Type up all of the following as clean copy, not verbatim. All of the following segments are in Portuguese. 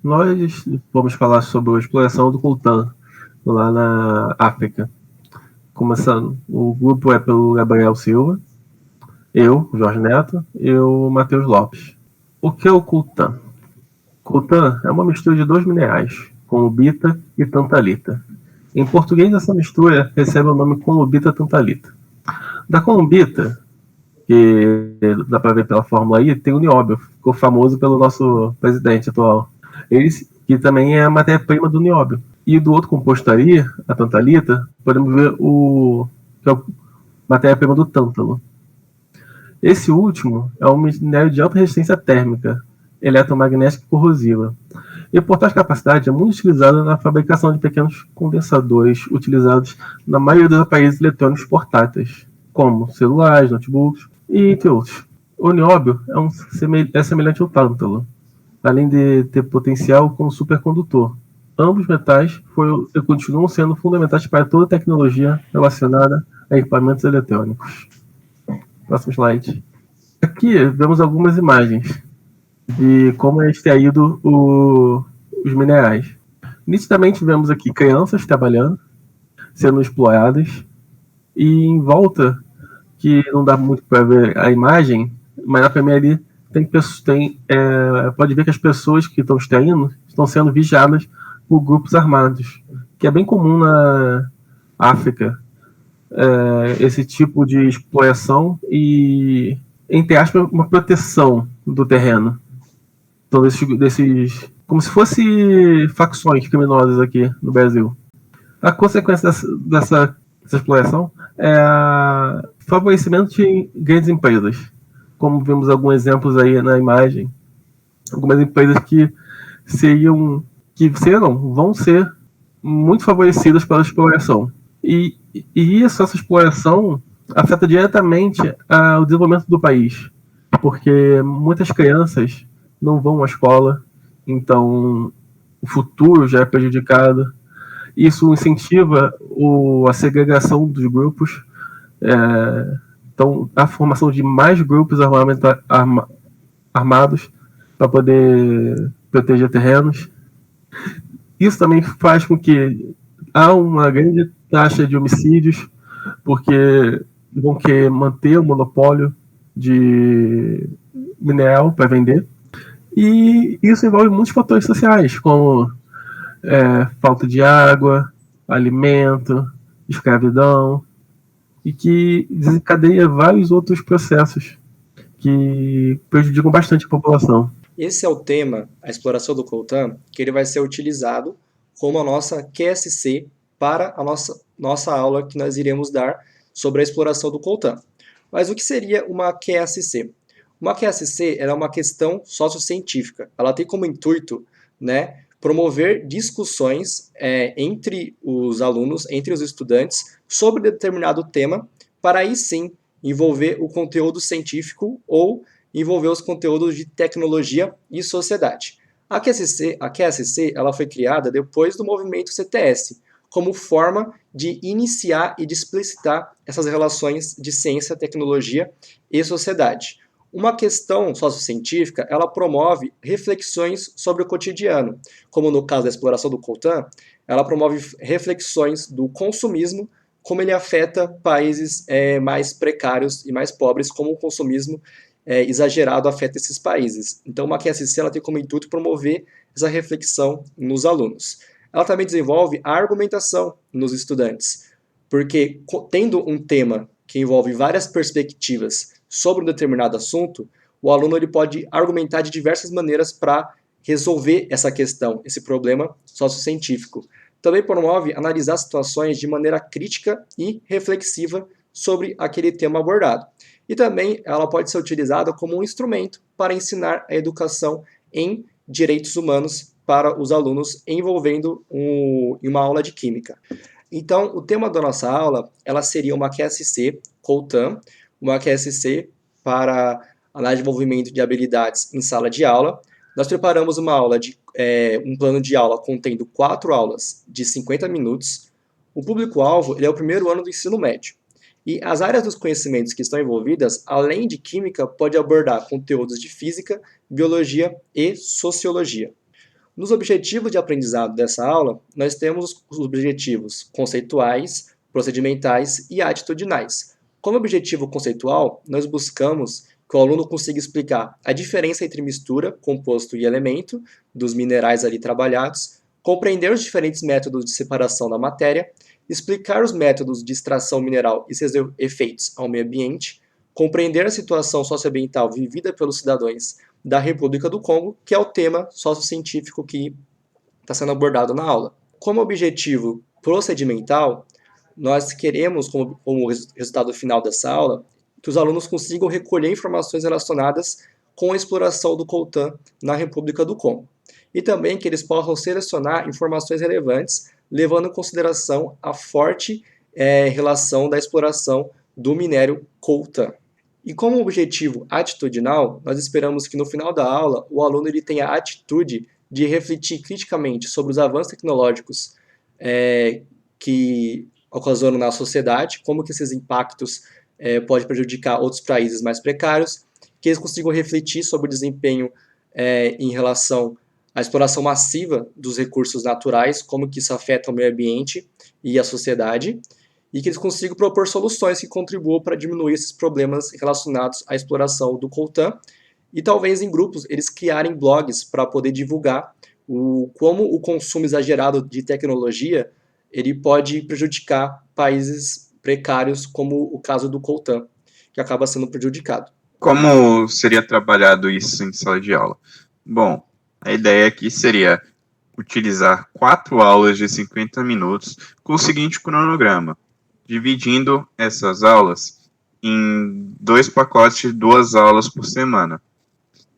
Nós vamos falar sobre a exploração do coltan lá na África. Começando, o grupo é pelo Gabriel Silva, eu, Jorge Neto, e o Matheus Lopes. O que é o coltan? Coltan é uma mistura de dois minerais, conlubita e tantalita. Em português, essa mistura recebe o nome conlubita-tantalita. Da conlubita, que dá para ver pela fórmula aí, tem o nióbio, ficou famoso pelo nosso presidente atual. Esse, que também é a matéria-prima do nióbio. E do outro composto ali, a tantalita, podemos ver que é a matéria-prima do tântalo. Esse último é um minério de alta resistência térmica, eletromagnética e corrosiva. E por tal capacidade é muito utilizado na fabricação de pequenos condensadores utilizados na maioria dos aparelhos eletrônicos portáteis, como celulares, notebooks e entre outros. O nióbio é semelhante ao tântalo, além de ter potencial como supercondutor. Ambos metais continuam sendo fundamentais para toda a tecnologia relacionada a equipamentos eletrônicos. Próximo slide. Aqui vemos algumas imagens de como é extraído os minerais. Nitidamente vemos aqui crianças trabalhando, sendo exploradas, e em volta, que não dá muito para ver a imagem, mas na primeira ali pode ver que as pessoas que estão extraindo estão sendo vigiadas por grupos armados, que é bem comum na África, esse tipo de exploração e, entre aspas, uma proteção do terreno. Então, como se fosse facções criminosas aqui no Brasil. A consequência dessa exploração é o favorecimento de grandes empresas, como vemos alguns exemplos aí na imagem. Algumas empresas que vão ser muito favorecidas pela exploração. E essa exploração afeta diretamente o desenvolvimento do país, porque muitas crianças não vão à escola, então o futuro já é prejudicado. Isso incentiva a segregação dos grupos, então a formação de mais grupos armados para poder proteger terrenos. Isso também faz com que há uma grande taxa de homicídios, porque vão querer manter o monopólio de mineral para vender. E isso envolve muitos fatores sociais, como falta de água, alimento, escravidão, e que desencadeia vários outros processos que prejudicam bastante a população. Esse é o tema, a exploração do coltan, que ele vai ser utilizado como a nossa QSC para a nossa aula que nós iremos dar sobre a exploração do coltan. Mas o que seria uma QSC? Uma QSC é uma questão sociocientífica. Ela tem como intuito, promover discussões entre os alunos, entre os estudantes, sobre determinado tema, para aí sim envolver o conteúdo científico ou envolver os conteúdos de tecnologia e sociedade. A QSC ela foi criada depois do movimento CTS, como forma de iniciar e de explicitar essas relações de ciência, tecnologia e sociedade. Uma questão sociocientífica, ela promove reflexões sobre o cotidiano, como no caso da exploração do coltan, ela promove reflexões do consumismo, como ele afeta países mais precários e mais pobres, como o consumismo exagerado afeta esses países. Então, uma QSC ela tem como intuito promover essa reflexão nos alunos. Ela também desenvolve a argumentação nos estudantes, porque tendo um tema que envolve várias perspectivas sobre um determinado assunto, o aluno ele pode argumentar de diversas maneiras para resolver essa questão, esse problema sociocientífico. Também promove analisar situações de maneira crítica e reflexiva sobre aquele tema abordado. E também ela pode ser utilizada como um instrumento para ensinar a educação em direitos humanos para os alunos envolvendo em uma aula de química. Então, o tema da nossa aula, ela seria uma QSC coltan, uma QSC para análise de desenvolvimento de habilidades em sala de aula. Nós preparamos uma aula um plano de aula contendo 4 aulas de 50 minutos. O público-alvo é o primeiro ano do ensino médio. E as áreas dos conhecimentos que estão envolvidas, além de química, pode abordar conteúdos de física, biologia e sociologia. Nos objetivos de aprendizado dessa aula, nós temos os objetivos conceituais, procedimentais e atitudinais. Como objetivo conceitual, nós buscamos que o aluno consiga explicar a diferença entre mistura, composto e elemento dos minerais ali trabalhados, compreender os diferentes métodos de separação da matéria, explicar os métodos de extração mineral e seus efeitos ao meio ambiente, compreender a situação socioambiental vivida pelos cidadãos da República do Congo, que é o tema sociocientífico que está sendo abordado na aula. Como objetivo procedimental, nós queremos, como resultado final dessa aula, que os alunos consigam recolher informações relacionadas com a exploração do coltan na República do Congo. E também que eles possam selecionar informações relevantes, levando em consideração a forte relação da exploração do minério coltan. E como objetivo atitudinal, nós esperamos que no final da aula o aluno ele tenha a atitude de refletir criticamente sobre os avanços tecnológicos que ocasionam na sociedade, como que esses impactos podem prejudicar outros países mais precários, que eles consigam refletir sobre o desempenho em relação à exploração massiva dos recursos naturais, como que isso afeta o meio ambiente e a sociedade, e que eles consigam propor soluções que contribuam para diminuir esses problemas relacionados à exploração do coltan, e talvez em grupos eles criarem blogs para poder divulgar como o consumo exagerado de tecnologia ele pode prejudicar países precários, como o caso do coltan, que acaba sendo prejudicado. Como seria trabalhado isso em sala de aula? Bom, a ideia aqui seria utilizar 4 aulas de 50 minutos com o seguinte cronograma, dividindo essas aulas em 2 pacotes de 2 aulas por semana.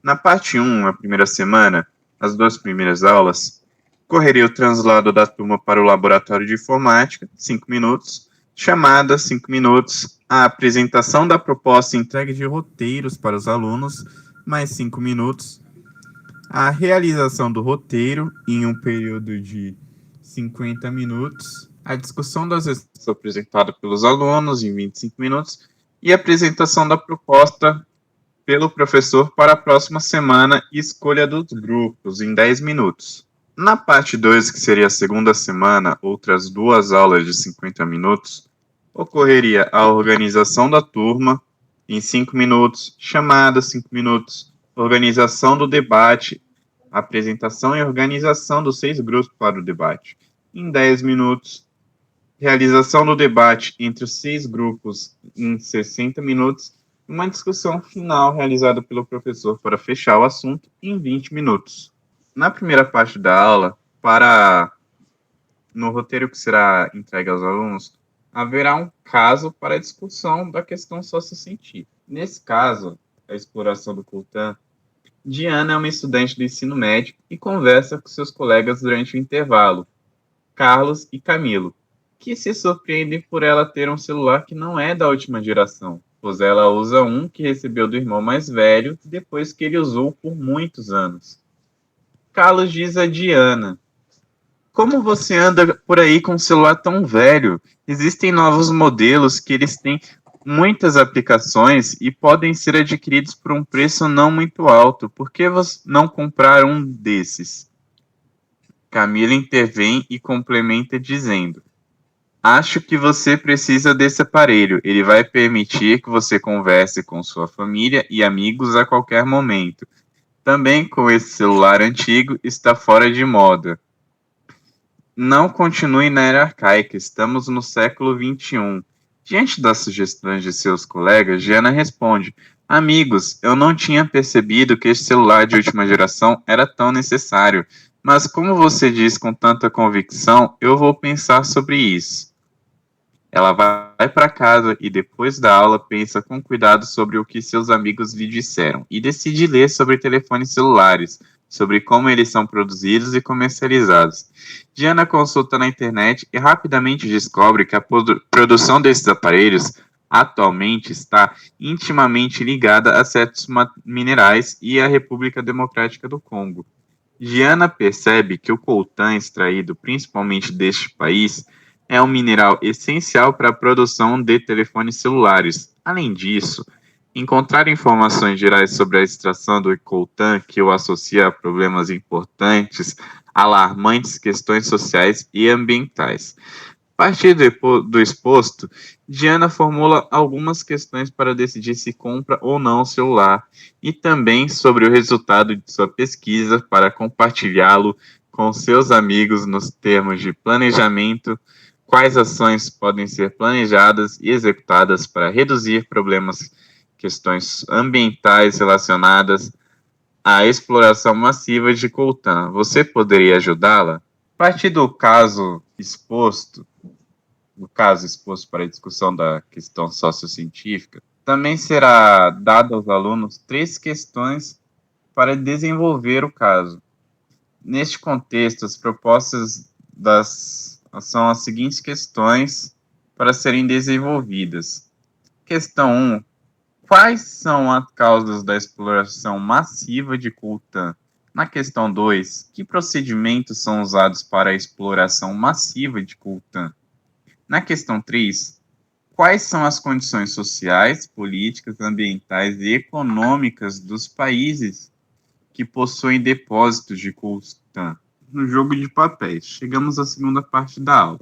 Na parte 1, a primeira semana, as 2 primeiras aulas, correria o translado da turma para o laboratório de informática, 5 minutos, chamada, 5 minutos, a apresentação da proposta e entrega de roteiros para os alunos, mais 5 minutos, a realização do roteiro em um período de 50 minutos, a discussão das respostas apresentadas pelos alunos em 25 minutos e a apresentação da proposta pelo professor para a próxima semana e escolha dos grupos em 10 minutos. Na parte 2, que seria a segunda semana, outras 2 aulas de 50 minutos, ocorreria a organização da turma em 5 minutos, chamada 5 minutos, organização do debate, apresentação e organização dos 6 grupos para o debate em 10 minutos, realização do debate entre os 6 grupos em 60 minutos, uma discussão final realizada pelo professor para fechar o assunto em 20 minutos. Na primeira parte da aula, no roteiro que será entregue aos alunos, haverá um caso para a discussão da questão sociocientífica. Nesse caso, a exploração do coltan, Diana é uma estudante do ensino médio e conversa com seus colegas durante o intervalo, Carlos e Camilo, que se surpreendem por ela ter um celular que não é da última geração, pois ela usa um que recebeu do irmão mais velho depois que ele usou por muitos anos. Carlos diz a Diana: como você anda por aí com um celular tão velho? Existem novos modelos que eles têm muitas aplicações e podem ser adquiridos por um preço não muito alto. Por que você não comprar um desses? Camila intervém e complementa dizendo: acho que você precisa desse aparelho. Ele vai permitir que você converse com sua família e amigos a qualquer momento. Também com esse celular antigo está fora de moda. Não continue na era arcaica, estamos no século XXI. Diante das sugestões de seus colegas, Diana responde: amigos, eu não tinha percebido que este celular de última geração era tão necessário, mas como você diz com tanta convicção, eu vou pensar sobre isso. Ela vai para casa e depois da aula pensa com cuidado sobre o que seus amigos lhe disseram e decide ler sobre telefones celulares, sobre como eles são produzidos e comercializados. Diana consulta na internet e rapidamente descobre que a produção desses aparelhos atualmente está intimamente ligada a certos minerais e à República Democrática do Congo. Diana percebe que o coltan extraído principalmente deste país é um mineral essencial para a produção de telefones celulares. Além disso, encontrar informações gerais sobre a extração do coltan que o associa a problemas importantes alarmantes questões sociais e ambientais. A partir do exposto, Diana formula algumas questões para decidir se compra ou não o celular e também sobre o resultado de sua pesquisa para compartilhá-lo com seus amigos nos termos de planejamento, quais ações podem ser planejadas e executadas para reduzir problemas, questões ambientais relacionadas à exploração massiva de coltan. Você poderia ajudá-la? A partir do caso exposto, para a discussão da questão sociocientífica, também será dado aos alunos 3 questões para desenvolver o caso. Neste contexto, as propostas são as seguintes questões para serem desenvolvidas. Questão 1. Quais são as causas da exploração massiva de coltan? Na questão 2, que procedimentos são usados para a exploração massiva de coltan? Na questão 3, quais são as condições sociais, políticas, ambientais e econômicas dos países que possuem depósitos de coltan? No jogo de papéis, chegamos à segunda parte da aula.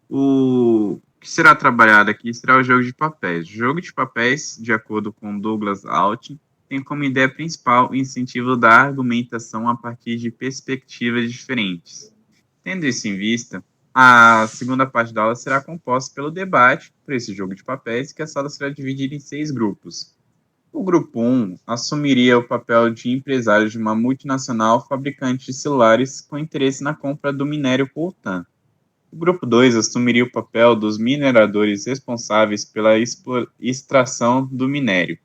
O que será trabalhado aqui será o jogo de papéis. O jogo de papéis, de acordo com Douglas Altin, tem como ideia principal o incentivo da argumentação a partir de perspectivas diferentes. Tendo isso em vista, a segunda parte da aula será composta pelo debate por esse jogo de papéis, que a sala será dividida em 6 grupos. O grupo 1 assumiria o papel de empresário de uma multinacional fabricante de celulares com interesse na compra do minério coltan. O grupo 2 assumiria o papel dos mineradores responsáveis pela extração do minério.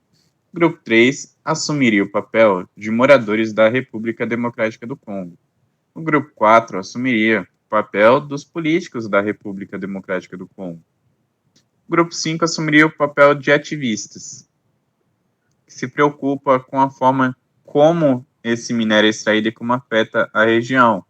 O grupo 3 assumiria o papel de moradores da República Democrática do Congo. O grupo 4 assumiria o papel dos políticos da República Democrática do Congo. O grupo 5 assumiria o papel de ativistas, que se preocupa com a forma como esse minério é extraído e como afeta a região.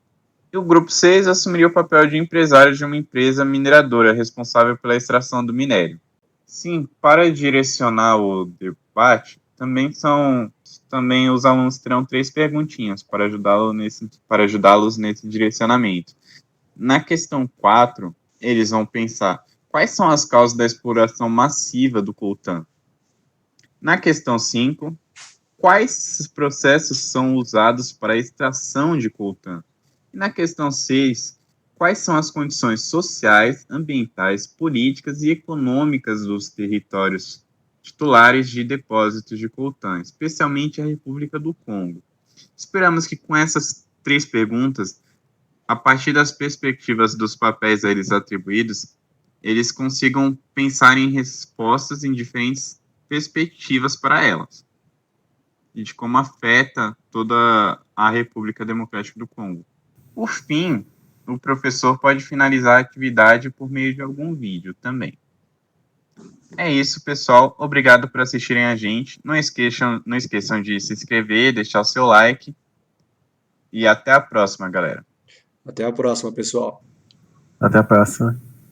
E o grupo 6 assumiria o papel de empresário de uma empresa mineradora responsável pela extração do minério. Sim, para direcionar o debate, também os alunos terão 3 perguntinhas para ajudá-los nesse direcionamento. Na questão 4, eles vão pensar quais são as causas da exploração massiva do coltan. Na questão 5, quais processos são usados para a extração de coltan? E na questão 6, quais são as condições sociais, ambientais, políticas e econômicas dos territórios titulares de depósitos de coltan, especialmente a República do Congo? Esperamos que com essas 3 perguntas, a partir das perspectivas dos papéis a eles atribuídos, eles consigam pensar em respostas em diferentes perspectivas para elas, e de como afeta toda a República Democrática do Congo. Por fim, o professor pode finalizar a atividade por meio de algum vídeo também. É isso, pessoal. Obrigado por assistirem a gente. Não esqueçam de se inscrever, deixar o seu like. E até a próxima, galera. Até a próxima, pessoal. Até a próxima.